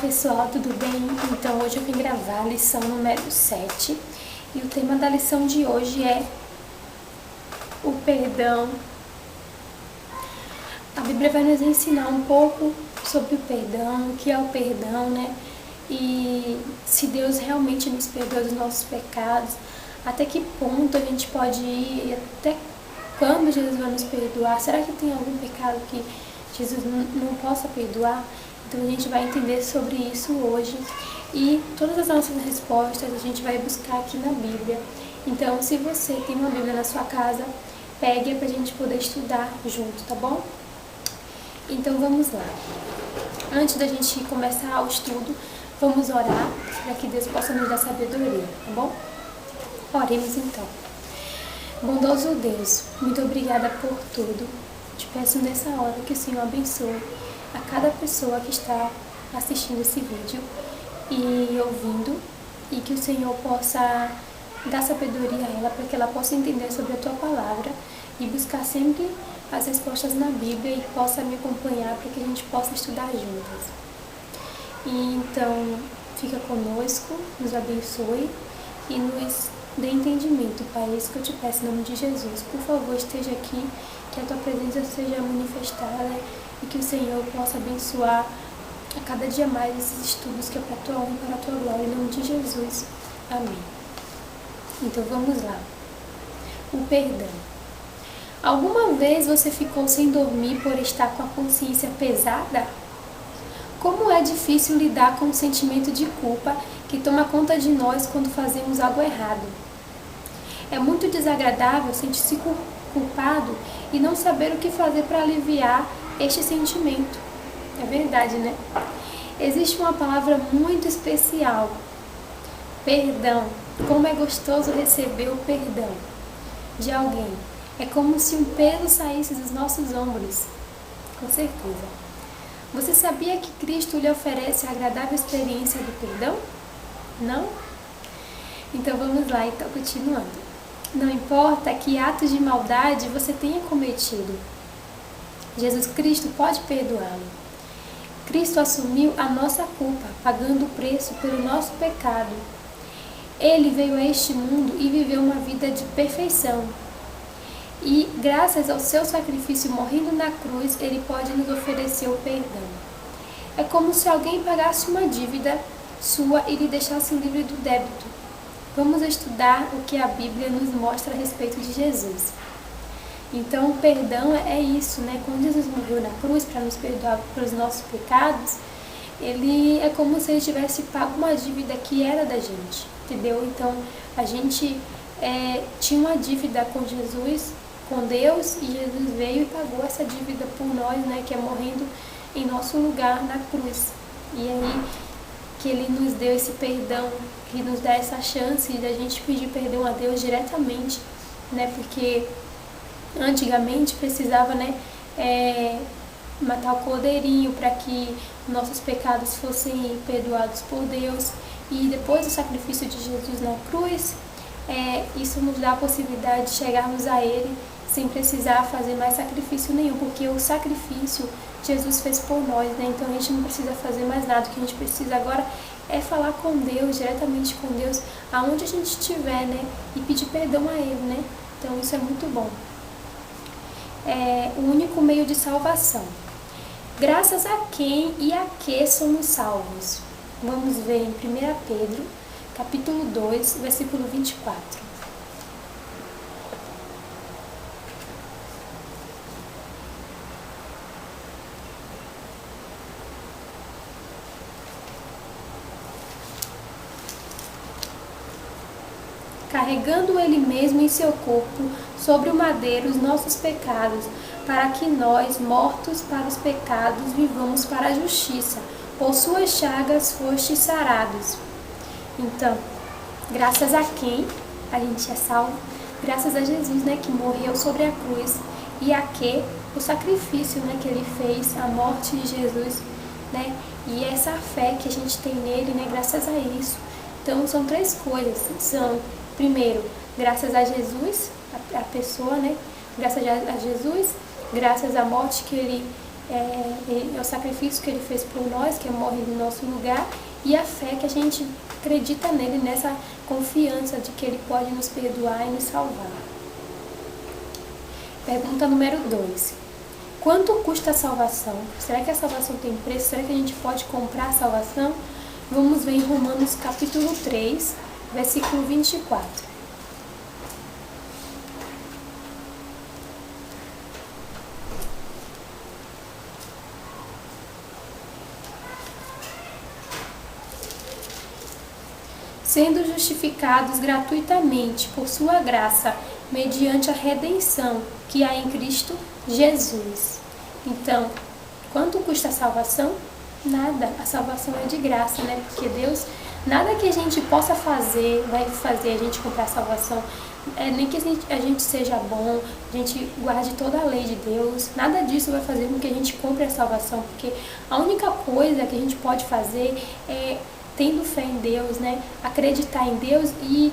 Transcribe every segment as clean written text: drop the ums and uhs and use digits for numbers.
pessoal, tudo bem? Então hoje eu vim gravar a lição número 7 e o tema da lição de hoje é o perdão. A Bíblia vai nos ensinar um pouco sobre o perdão, o que é o perdão, né? E se Deus realmente nos perdoa dos nossos pecados, até que ponto a gente pode ir, até quando Jesus vai nos perdoar? Será que tem algum pecado que Jesus não possa perdoar? Então a gente vai entender sobre isso hoje e todas as nossas respostas a gente vai buscar aqui na Bíblia. Então, se você tem uma Bíblia na sua casa, pegue pra gente poder estudar junto, tá bom? Então vamos lá. Antes da gente começar o estudo, vamos orar para que Deus possa nos dar sabedoria, tá bom? Oremos então. Bondoso Deus, muito obrigada por tudo. Te peço nessa hora que o Senhor abençoe a cada pessoa que está assistindo esse vídeo e ouvindo, e que o Senhor possa dar sabedoria a ela para que ela possa entender sobre a Tua Palavra e buscar sempre as respostas na Bíblia e possa me acompanhar para que a gente possa estudar juntas. E então, fica conosco, nos abençoe e nos dê entendimento, Pai. É isso que eu te peço em nome de Jesus. Por favor, esteja aqui, que a Tua presença seja manifestada e que o Senhor possa abençoar a cada dia mais esses estudos que é para a Tua honra e para a Tua glória, em nome de Jesus. Amém. Então vamos lá. O perdão. Alguma vez você ficou sem dormir por estar com a consciência pesada? Como é difícil lidar com o sentimento de culpa que toma conta de nós quando fazemos algo errado. É muito desagradável sentir-se culpado e não saber o que fazer para aliviar este sentimento. É verdade, né? Existe uma palavra muito especial: perdão. Como é gostoso receber o perdão de alguém. É como se um peso saísse dos nossos ombros. Com certeza. Você sabia que Cristo lhe oferece a agradável experiência do perdão? Não? Então vamos lá, continuando. Não importa que atos de maldade você tenha cometido, Jesus Cristo pode perdoá-lo. Cristo assumiu a nossa culpa, pagando o preço pelo nosso pecado. Ele veio a este mundo e viveu uma vida de perfeição. E, graças ao seu sacrifício morrendo na cruz, ele pode nos oferecer o perdão. É como se alguém pagasse uma dívida sua e lhe deixasse livre do débito. Vamos estudar o que a Bíblia nos mostra a respeito de Jesus. Então, o perdão é isso, né? Quando Jesus morreu na cruz para nos perdoar pelos nossos pecados, ele é como se ele tivesse pago uma dívida que era da gente, entendeu? Então, a gente tinha uma dívida com Jesus, com Deus, e Jesus veio e pagou essa dívida por nós, né? Que é morrendo em nosso lugar na cruz. E aí que ele nos deu esse perdão, que nos dá essa chance de a gente pedir perdão a Deus diretamente, né? Porque antigamente precisava, né, matar o cordeirinho para que nossos pecados fossem perdoados por Deus. E depois do sacrifício de Jesus na cruz, isso nos dá a possibilidade de chegarmos a Ele sem precisar fazer mais sacrifício nenhum, porque o sacrifício Jesus fez por nós, né? Então a gente não precisa fazer mais nada. O que a gente precisa agora é falar com Deus, diretamente com Deus, aonde a gente estiver, né? E pedir perdão a Ele, né? Então isso é muito bom. É o único meio de salvação. Graças a quem e a que somos salvos? Vamos ver em 1 Pedro, capítulo 2, versículo 24. Carregando Ele mesmo em seu corpo sobre o madeiro os nossos pecados, para que nós, mortos para os pecados, vivamos para a justiça. Por suas chagas fostes sarados. Então, graças a quem a gente é salvo? Graças a Jesus, né, que morreu sobre a cruz, e a que o sacrifício, né, que Ele fez, a morte de Jesus, né, e essa fé que a gente tem nele, né, graças a isso. Então, são três coisas. São, primeiro, graças a Jesus, a pessoa, né, graças a Jesus, graças à morte que Ele é o sacrifício que ele fez por nós, que é morrer no nosso lugar, e a fé que a gente acredita nele, nessa confiança de que ele pode nos perdoar e nos salvar. Pergunta número 2. Quanto custa a salvação? Será que a salvação tem preço? Será que a gente pode comprar a salvação? Vamos ver em Romanos capítulo 3, versículo 24. Sendo justificados gratuitamente por sua graça, mediante a redenção que há em Cristo Jesus. Então, quanto custa a salvação? Nada. A salvação é de graça, né? Porque Deus, nada que a gente possa fazer, vai fazer a gente comprar a salvação. Nem que a gente seja bom, a gente guarde toda a lei de Deus, nada disso vai fazer com que a gente compre a salvação, porque a única coisa que a gente pode fazer é, tendo fé em Deus, né? Acreditar em Deus e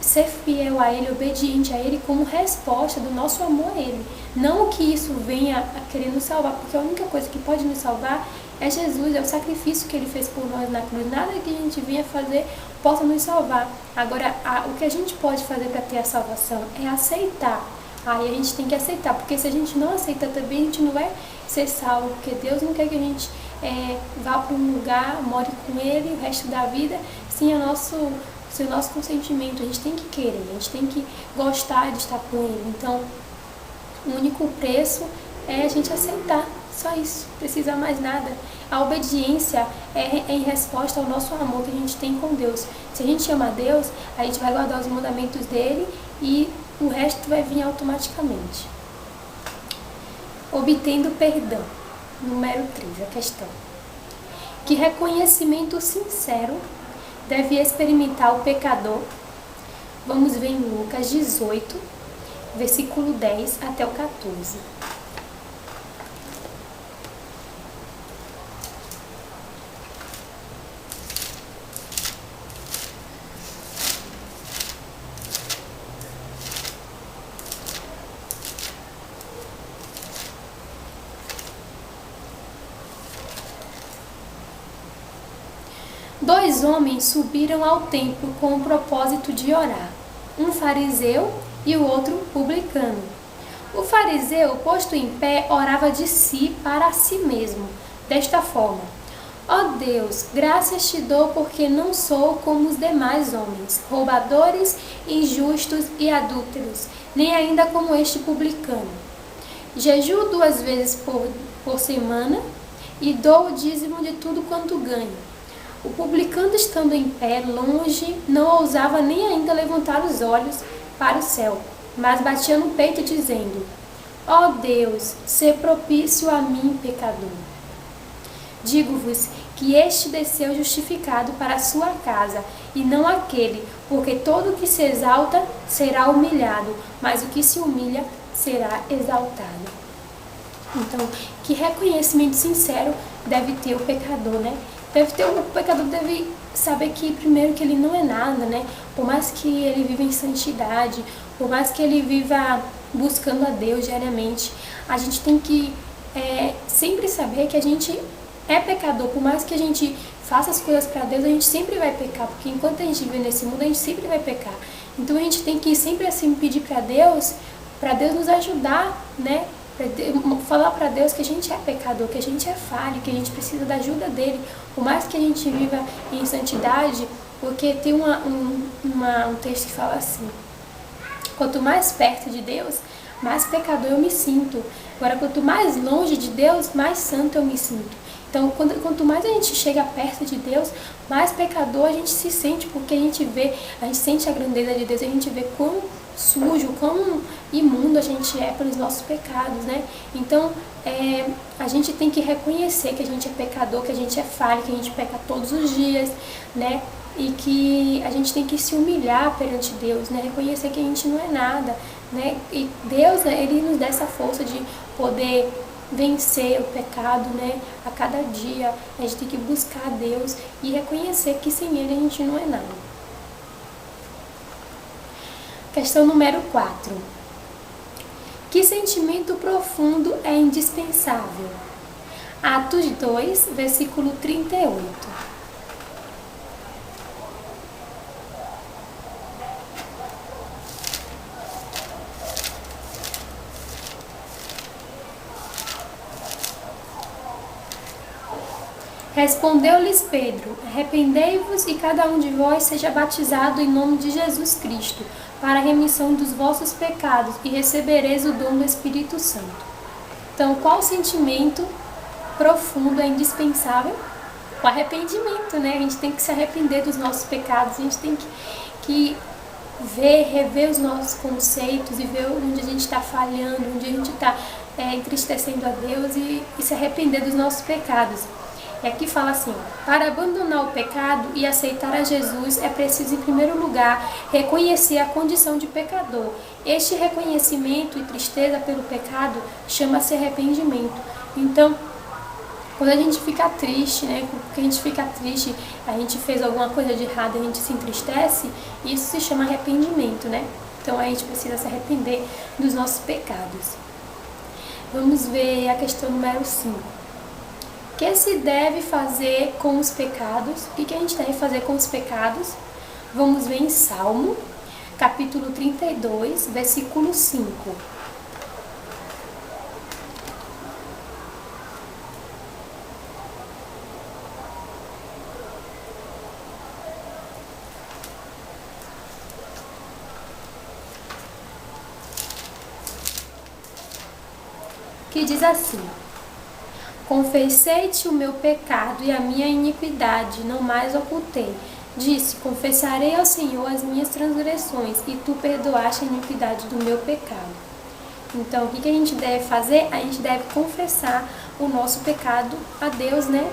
ser fiel a Ele, obediente a Ele como resposta do nosso amor a Ele. Não que isso venha a querer nos salvar, porque a única coisa que pode nos salvar é Jesus, é o sacrifício que Ele fez por nós na cruz. Nada que a gente venha fazer possa nos salvar. Agora, o que a gente pode fazer para ter a salvação é aceitar. Aí a gente tem que aceitar, porque se a gente não aceita também, a gente não vai ser salvo, porque Deus não quer que a gente vá para um lugar, more com Ele o resto da vida, sem o nosso consentimento. A gente tem que querer, a gente tem que gostar de estar com Ele. Então, o único preço é a gente aceitar, só isso, não precisa mais nada. A obediência é em resposta ao nosso amor que a gente tem com Deus. Se a gente ama a Deus, a gente vai guardar os mandamentos dEle e o resto vai vir automaticamente. Obtendo perdão. Número 3, a questão. Que reconhecimento sincero deve experimentar o pecador? Vamos ver em Lucas 18, versículo 10 até o 14. Dois homens subiram ao templo com o propósito de orar, um fariseu e o outro publicano. O fariseu, posto em pé, orava de si para si mesmo, desta forma: Ó Deus, graças te dou porque não sou como os demais homens, roubadores, injustos e adúlteros, nem ainda como este publicano. Jejuo 2 vezes por semana e dou o dízimo de tudo quanto ganho. O publicano, estando em pé, longe, não ousava nem ainda levantar os olhos para o céu, mas batia no peito, dizendo: Ó Deus, sê propício a mim, pecador. Digo-vos que este desceu justificado para a sua casa, e não aquele, porque todo o que se exalta será humilhado, mas o que se humilha será exaltado. Então, que reconhecimento sincero deve ter o pecador, né? O pecador deve saber que, primeiro, que ele não é nada, né? Por mais que ele viva em santidade, por mais que ele viva buscando a Deus diariamente, a gente tem que sempre saber que a gente é pecador. Por mais que a gente faça as coisas para Deus, a gente sempre vai pecar, porque enquanto a gente vive nesse mundo, a gente sempre vai pecar. Então a gente tem que sempre assim pedir para Deus nos ajudar, né? Falar para Deus que a gente é pecador, que a gente é falho, que a gente precisa da ajuda dele, por mais que a gente viva em santidade, porque tem um texto que fala assim: quanto mais perto de Deus, mais pecador eu me sinto. Agora, quanto mais longe de Deus, mais santo eu me sinto. Então, quanto mais a gente chega perto de Deus, mais pecador a gente se sente, porque a gente sente a grandeza de Deus, a gente vê quão sujo, quão imundo a gente é pelos nossos pecados, né? Então, a gente tem que reconhecer que a gente é pecador, que a gente é falho, que a gente peca todos os dias, né? E que a gente tem que se humilhar perante Deus, né? Reconhecer que a gente não é nada, né? E Deus, né, Ele nos dá essa força de poder vencer o pecado, né? A cada dia a gente tem que buscar Deus e reconhecer que sem Ele a gente não é nada. Questão número 4. Que sentimento profundo é indispensável? Atos 2, versículo 38. Respondeu-lhes Pedro: arrependei-vos e cada um de vós seja batizado em nome de Jesus Cristo, para a remissão dos vossos pecados, e recebereis o dom do Espírito Santo. Então, qual sentimento profundo é indispensável? O arrependimento, né? A gente tem que se arrepender dos nossos pecados, a gente tem que rever os nossos conceitos e ver onde a gente está falhando, onde a gente está entristecendo a Deus e se arrepender dos nossos pecados. E aqui fala assim: para abandonar o pecado e aceitar a Jesus é preciso, em primeiro lugar, reconhecer a condição de pecador. Este reconhecimento e tristeza pelo pecado chama-se arrependimento. Então, quando a gente fica triste, né? Porque a gente fica triste, a gente fez alguma coisa de errado, a gente se entristece, isso se chama arrependimento, né? Então a gente precisa se arrepender dos nossos pecados. Vamos ver a questão número 5. O que se deve fazer com os pecados? O que a gente deve fazer com os pecados? Vamos ver em Salmo, capítulo 32, versículo 5. Que diz assim: confessei-te o meu pecado e a minha iniquidade, não mais ocultei. Disse: confessarei ao Senhor as minhas transgressões, e tu perdoaste a iniquidade do meu pecado. Então, o que a gente deve fazer? A gente deve confessar o nosso pecado a Deus, né?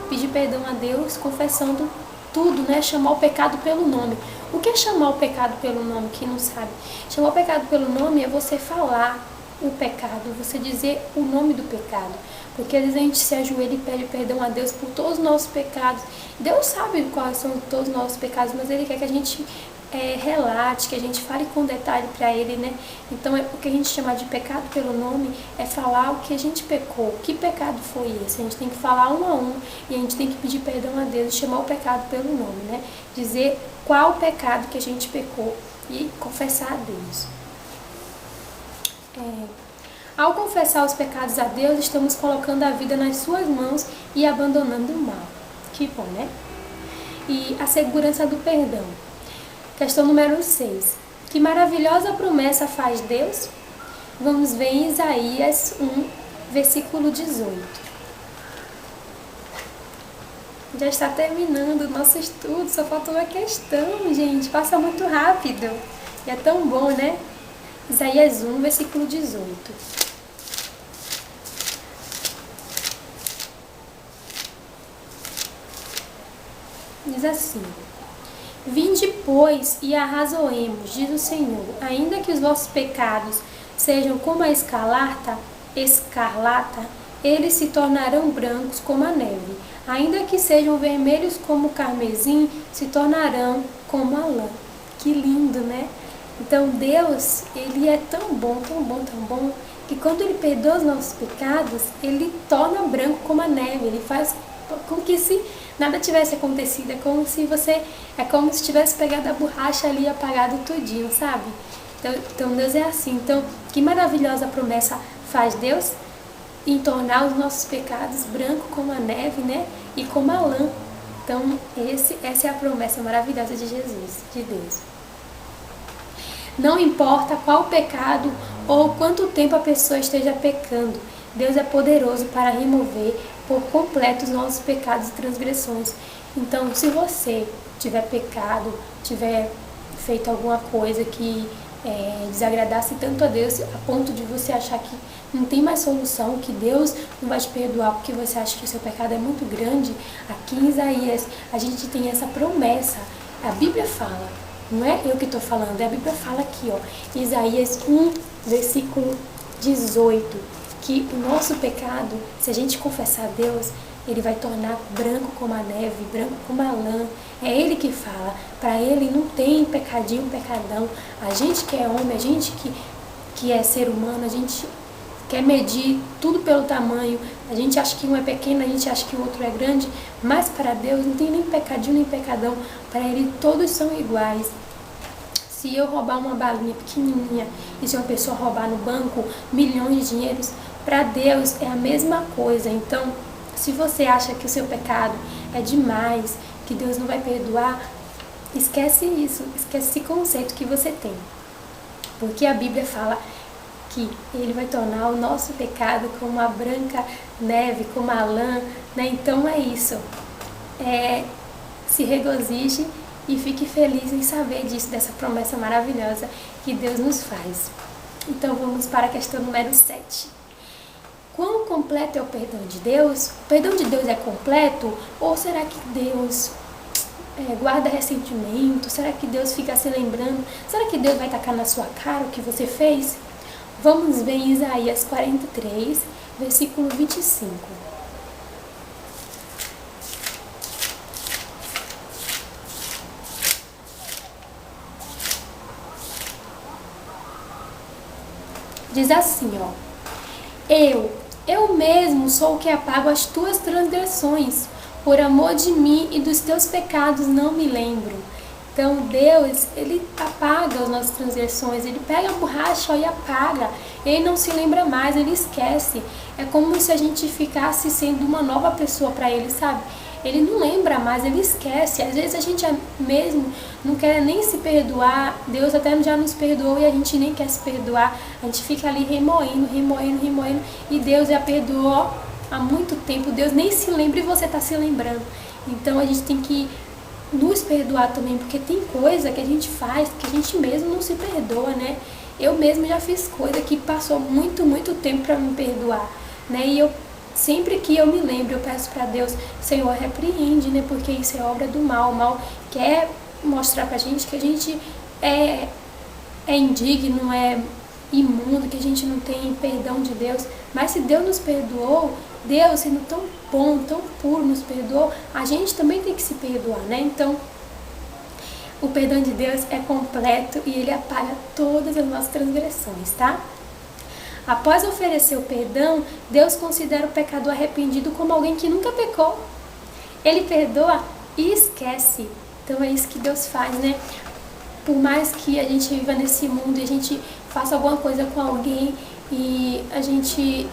Pedir perdão a Deus, confessando tudo, né? Chamar o pecado pelo nome. O que é chamar o pecado pelo nome? Quem não sabe? Chamar o pecado pelo nome é você falar o pecado, você dizer o nome do pecado. Porque às vezes a gente se ajoelha e pede perdão a Deus por todos os nossos pecados. Deus sabe quais são todos os nossos pecados, mas Ele quer que a gente relate, que a gente fale com detalhe para Ele, né? Então, o que a gente chama de pecado pelo nome é falar o que a gente pecou. Que pecado foi esse? A gente tem que falar um a um e a gente tem que pedir perdão a Deus e chamar o pecado pelo nome, né? Dizer qual o pecado que a gente pecou e confessar a Deus. Ao confessar os pecados a Deus, estamos colocando a vida nas suas mãos e abandonando o mal. Que bom, né? E a segurança do perdão. Questão número 6. Que maravilhosa promessa faz Deus? Vamos ver em Isaías 1, versículo 18. Já está terminando o nosso estudo, só falta uma questão, gente. Passa muito rápido. E é tão bom, né? Isaías 1, versículo 18. Diz assim: vinde, pois, e arrazoemos, diz o Senhor, ainda que os vossos pecados sejam como a escarlata, eles se tornarão brancos como a neve. Ainda que sejam vermelhos como o carmesim, se tornarão como a lã. Que lindo, né? Então Deus, Ele é tão bom, tão bom, tão bom, que quando Ele perdoa os nossos pecados, Ele torna branco como a neve. Ele faz como que se nada tivesse acontecido. É como se tivesse pegado a borracha ali e apagado tudinho, sabe? Então Deus é assim. Então, que maravilhosa promessa faz Deus em tornar os nossos pecados brancos como a neve, né? E como a lã. Então, essa é a promessa maravilhosa de Jesus, de Deus. Não importa qual pecado ou quanto tempo a pessoa esteja pecando, Deus é poderoso para remover por completo os nossos pecados e transgressões. Então, se você tiver pecado, tiver feito alguma coisa que desagradasse tanto a Deus, a ponto de você achar que não tem mais solução, que Deus não vai te perdoar porque você acha que o seu pecado é muito grande, aqui em Isaías a gente tem essa promessa. A Bíblia fala, não é eu que estou falando, a Bíblia fala aqui, ó, Isaías 1, versículo 18, que o nosso pecado, se a gente confessar a Deus, Ele vai tornar branco como a neve, branco como a lã. É Ele que fala. Para Ele não tem pecadinho, pecadão. A gente que é homem, a gente que é ser humano, a gente quer medir tudo pelo tamanho. A gente acha que um é pequeno, a gente acha que o outro é grande, mas para Deus não tem nem pecadinho nem pecadão. Para Ele todos são iguais. Se eu roubar uma balinha pequenininha e se uma pessoa roubar no banco milhões de dinheiros, para Deus é a mesma coisa. Então, se você acha que o seu pecado é demais, que Deus não vai perdoar, esquece isso, esquece esse conceito que você tem. Porque a Bíblia fala que Ele vai tornar o nosso pecado como a branca neve, como a lã, né? Então é isso. Se regozije e fique feliz em saber disso, dessa promessa maravilhosa que Deus nos faz. Então vamos para a questão número 7. Quão completo é o perdão de Deus? O perdão de Deus é completo? Ou será que Deus guarda ressentimento? Será que Deus fica se lembrando? Será que Deus vai tacar na sua cara o que você fez? Vamos ver em Isaías 43, versículo 25. Diz assim, ó: Eu mesmo sou o que apago as tuas transgressões, por amor de mim e dos teus pecados não me lembro. Então Deus, Ele apaga as nossas transgressões, Ele pega a borracha e apaga, Ele não se lembra mais, Ele esquece. É como se a gente ficasse sendo uma nova pessoa para Ele, sabe? Ele não lembra mais, Ele esquece. Às vezes a gente mesmo não quer nem se perdoar, Deus até já nos perdoou e a gente nem quer se perdoar. A gente fica ali remoendo, e Deus já perdoou há muito tempo. Deus nem se lembra e você está se lembrando. Então a gente tem que nos perdoar também, porque tem coisa que a gente faz que a gente mesmo não se perdoa, né? Eu mesmo já fiz coisa que passou muito tempo para me perdoar, né? E sempre que eu me lembro, eu peço para Deus: Senhor, repreende, né? Porque isso é obra do mal. O mal quer mostrar pra gente que a gente é indigno, é imundo, que a gente não tem perdão de Deus. Mas se Deus nos perdoou, Deus, sendo tão bom, tão puro, nos perdoou, a gente também tem que se perdoar, né? Então, o perdão de Deus é completo e Ele apaga todas as nossas transgressões, tá? Após oferecer o perdão, Deus considera o pecador arrependido como alguém que nunca pecou. Ele perdoa e esquece. Então é isso que Deus faz, né? Por mais que a gente viva nesse mundo e a gente faça alguma coisa com alguém e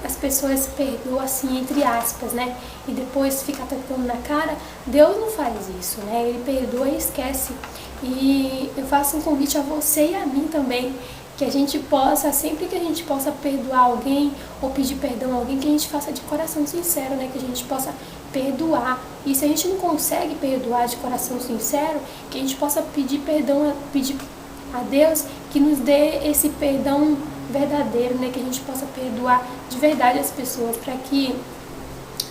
as pessoas perdoam assim, entre aspas, né? E depois fica atacando na cara, Deus não faz isso, né? Ele perdoa e esquece. E eu faço um convite a você e a mim também, que a gente possa, sempre que a gente possa perdoar alguém ou pedir perdão a alguém, que a gente faça de coração sincero, né? Que a gente possa perdoar. E se a gente não consegue perdoar de coração sincero, que a gente possa pedir perdão, pedir a Deus que nos dê esse perdão verdadeiro, né? Que a gente possa perdoar de verdade as pessoas, para que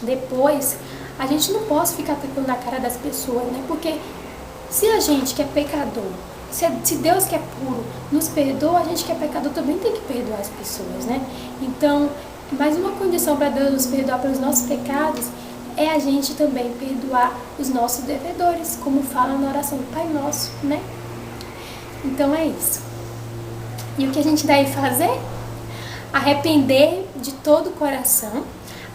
depois a gente não possa ficar atacando na cara das pessoas, né? Porque se a gente que é pecador, se Deus que é puro nos perdoa, a gente que é pecador também tem que perdoar as pessoas, né? Então, mais uma condição para Deus nos perdoar pelos nossos pecados é a gente também perdoar os nossos devedores, como fala na oração do Pai Nosso, né? Então é isso. E o que a gente deve fazer? Arrepender de todo o coração,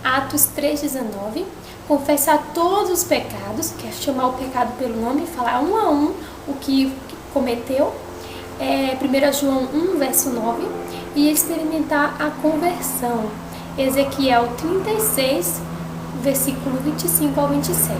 Atos 3,19, confessar todos os pecados, que é chamar o pecado pelo nome, falar um a um o que cometeu, 1 João 1, verso 9, e experimentar a conversão, Ezequiel 36, versículo 25 ao 27.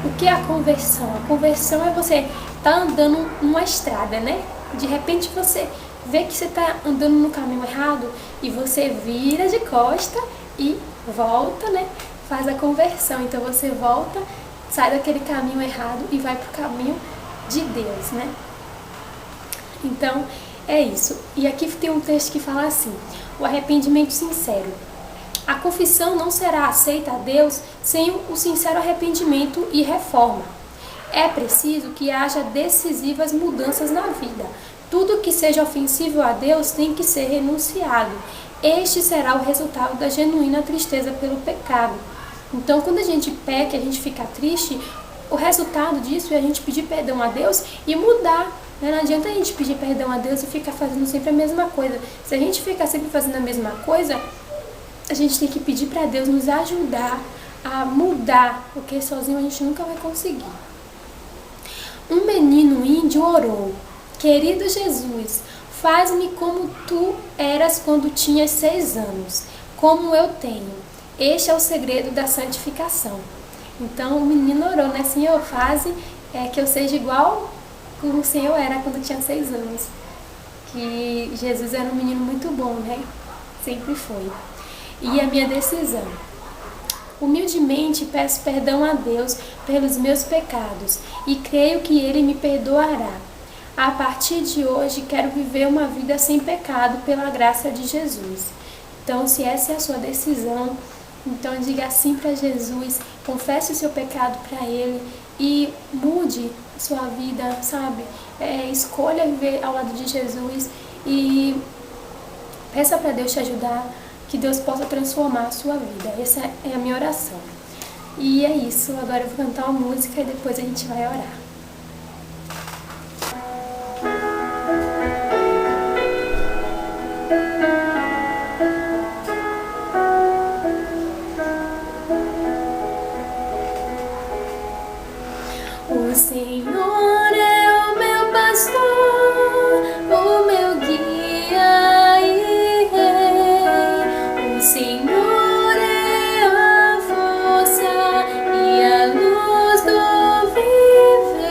O que é a conversão? A conversão é você estar andando numa estrada, né? De repente você vê que você está andando no caminho errado e você vira de costa e volta, né? Faz a conversão. Então você volta, sai daquele caminho errado e vai para o caminho de Deus, né? Então é isso. E aqui tem um texto que fala assim: o arrependimento sincero. A confissão não será aceita a Deus sem o sincero arrependimento e reforma. É preciso que haja decisivas mudanças na vida. Tudo que seja ofensivo a Deus tem que ser renunciado. Este será o resultado da genuína tristeza pelo pecado. Então, quando a gente peca, a gente fica triste, o resultado disso é a gente pedir perdão a Deus e mudar. Não adianta a gente pedir perdão a Deus e ficar fazendo sempre a mesma coisa. Se a gente ficar sempre fazendo a mesma coisa, a gente tem que pedir para Deus nos ajudar a mudar, porque sozinho a gente nunca vai conseguir. Um menino índio orou: querido Jesus, faz-me como tu eras quando tinhas 6 anos, como eu tenho. Este é o segredo da santificação. Então o menino orou, né? Senhor, faz que eu seja igual como o Senhor era quando tinha 6 anos. Que Jesus era um menino muito bom, né? Sempre foi. E a minha decisão: humildemente peço perdão a Deus pelos meus pecados e creio que Ele me perdoará. A partir de hoje quero viver uma vida sem pecado pela graça de Jesus. Então, se essa é a sua decisão, então diga sim para Jesus, confesse o seu pecado para Ele e mude sua vida, sabe? Escolha viver ao lado de Jesus e peça para Deus te ajudar, que Deus possa transformar a sua vida. Essa é a minha oração. E é isso, agora eu vou cantar uma música e depois a gente vai orar. O Senhor é o meu pastor, o meu guia e rei. O Senhor é a força e a luz do viver.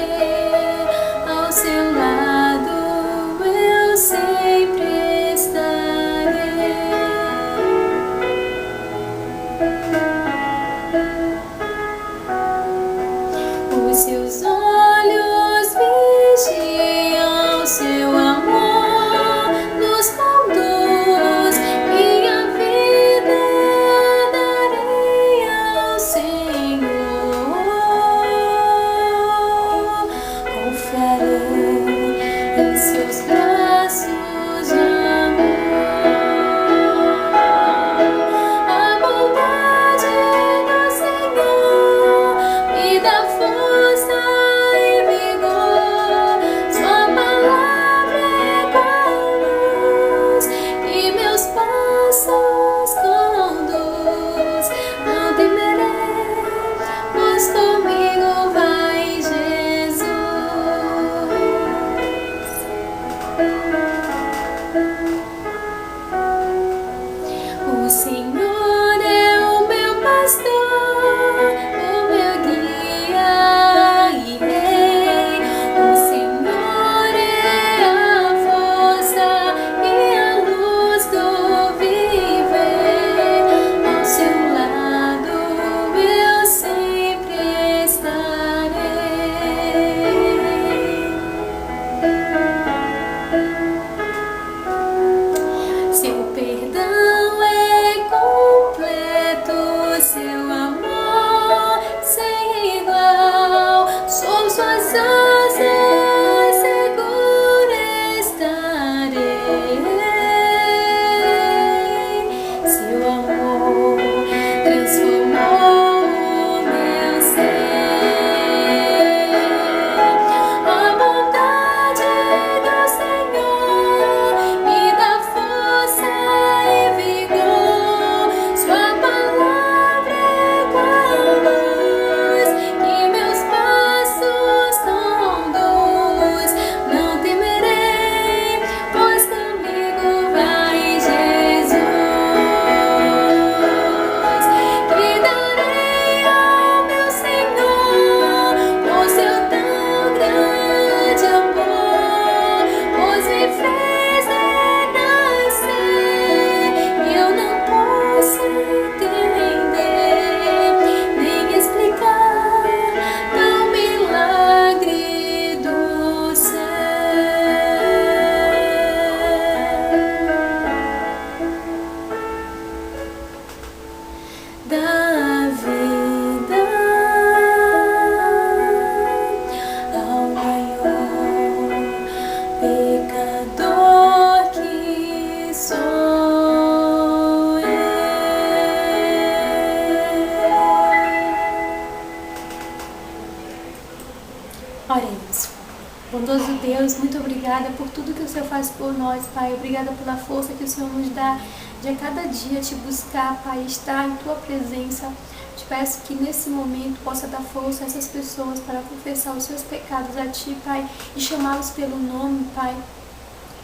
Bondoso Deus, muito obrigada por tudo que o Senhor faz por nós, Pai. Obrigada pela força que o Senhor nos dá de a cada dia te buscar, Pai, estar em Tua presença. Te peço que nesse momento possa dar força a essas pessoas para confessar os seus pecados a Ti, Pai, e chamá-los pelo nome, Pai,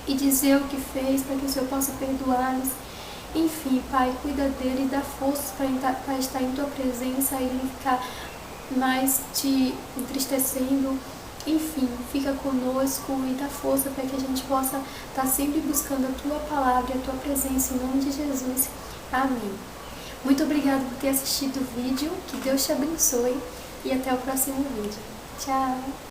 e dizer o que fez para que o Senhor possa perdoá-los. Enfim, Pai, cuida dele e dá forças para estar em Tua presença e não ficar mais te entristecendo. Enfim, fica conosco e dá força para que a gente possa estar sempre buscando a Tua palavra e a Tua presença, em nome de Jesus. Amém. Muito obrigada por ter assistido o vídeo, que Deus te abençoe e até o próximo vídeo. Tchau!